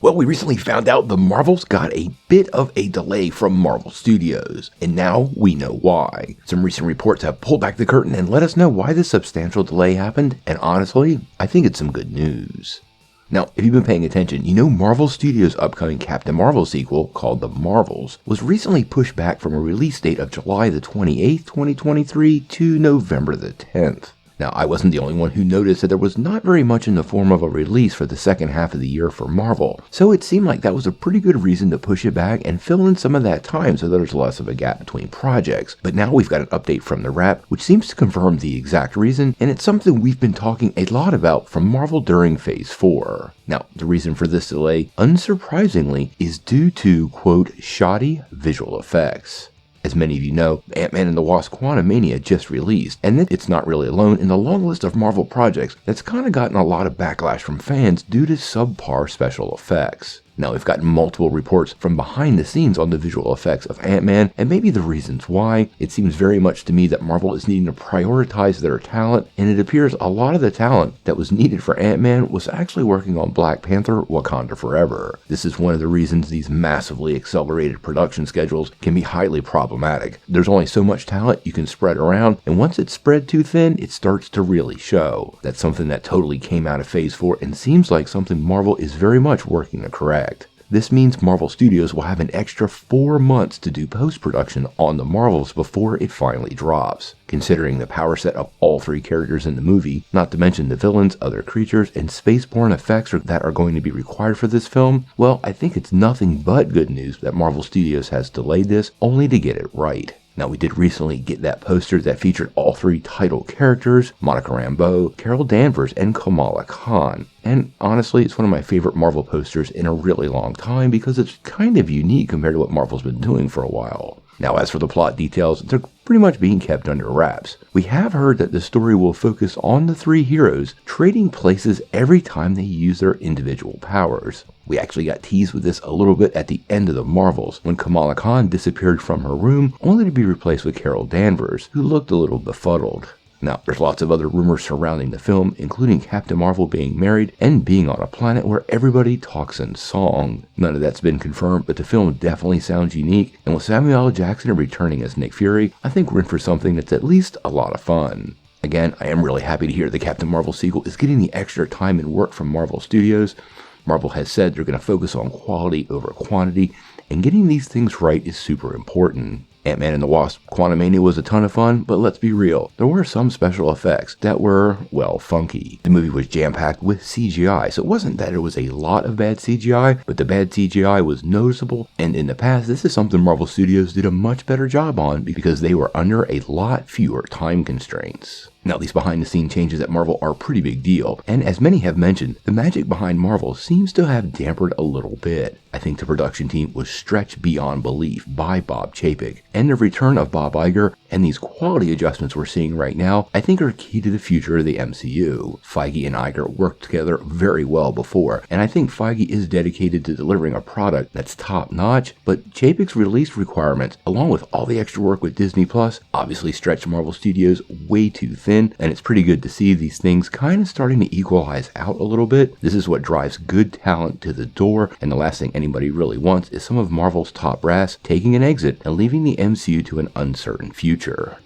Well, we recently found out the Marvels got a bit of a delay from Marvel Studios, and now we know why. Some recent reports have pulled back the curtain and let us know why this substantial delay happened, and honestly, I think it's some good news. Now, if you've been paying attention, you know Marvel Studios' upcoming Captain Marvel sequel, called The Marvels, was recently pushed back from a release date of July the 28th, 2023 to November the 10th. Now, I wasn't the only one who noticed that there was not very much in the form of a release for the second half of the year for Marvel, so it seemed like that was a pretty good reason to push it back and fill in some of that time so there's less of a gap between projects. But now we've got an update from the Wrap, which seems to confirm the exact reason, and it's something we've been talking a lot about from Marvel during Phase 4. Now, the reason for this delay, unsurprisingly, is due to, quote, shoddy visual effects. As many of you know, Ant-Man and the Wasp: Quantumania just released, and it's not really alone in the long list of Marvel projects that's kind of gotten a lot of backlash from fans due to subpar special effects. Now, we've gotten multiple reports from behind the scenes on the visual effects of Ant-Man, and maybe the reasons why. It seems very much to me that Marvel is needing to prioritize their talent, and it appears a lot of the talent that was needed for Ant-Man was actually working on Black Panther: Wakanda Forever. This is one of the reasons these massively accelerated production schedules can be highly problematic. There's only so much talent you can spread around, and once it's spread too thin, it starts to really show. That's something that totally came out of Phase 4 and seems like something Marvel is very much working to correct. This means Marvel Studios will have an extra 4 months to do post-production on the Marvels before it finally drops. Considering the power set of all 3 characters in the movie, not to mention the villains, other creatures, and spaceborne effects that are going to be required for this film, well, I think it's nothing but good news that Marvel Studios has delayed this only to get it right. Now, we did recently get that poster that featured all 3 title characters, Monica Rambeau, Carol Danvers, and Kamala Khan. And honestly, it's one of my favorite Marvel posters in a really long time because it's kind of unique compared to what Marvel's been doing for a while. Now, as for the plot details, they're pretty much being kept under wraps. We have heard that the story will focus on the 3 heroes trading places every time they use their individual powers. We actually got teased with this a little bit at the end of the Marvels, when Kamala Khan disappeared from her room, only to be replaced with Carol Danvers, who looked a little befuddled. Now, there's lots of other rumors surrounding the film, including Captain Marvel being married and being on a planet where everybody talks in song. None of that's been confirmed, but the film definitely sounds unique, and with Samuel L. Jackson returning as Nick Fury, I think we're in for something that's at least a lot of fun. Again, I am really happy to hear the Captain Marvel sequel is getting the extra time and work from Marvel Studios. Marvel has said they're going to focus on quality over quantity, and getting these things right is super important. Ant-Man and the Wasp: Quantumania was a ton of fun, but let's be real, there were some special effects that were, well, funky. The movie was jam-packed with CGI, so it wasn't that there was a lot of bad CGI, but the bad CGI was noticeable, and in the past, this is something Marvel Studios did a much better job on because they were under a lot fewer time constraints. Now, these behind-the-scenes changes at Marvel are a pretty big deal, and as many have mentioned, the magic behind Marvel seems to have dampened a little bit. I think the production team was stretched beyond belief by Bob Chapek, and the return of Bob Iger and these quality adjustments we're seeing right now, I think are key to the future of the MCU. Feige and Iger worked together very well before, and I think Feige is dedicated to delivering a product that's top-notch, but Chapek's release requirements, along with all the extra work with Disney Plus, obviously stretched Marvel Studios way too thin, and it's pretty good to see these things kind of starting to equalize out a little bit. This is what drives good talent to the door, and the last thing anybody really wants is some of Marvel's top brass taking an exit and leaving the MCU to an uncertain future.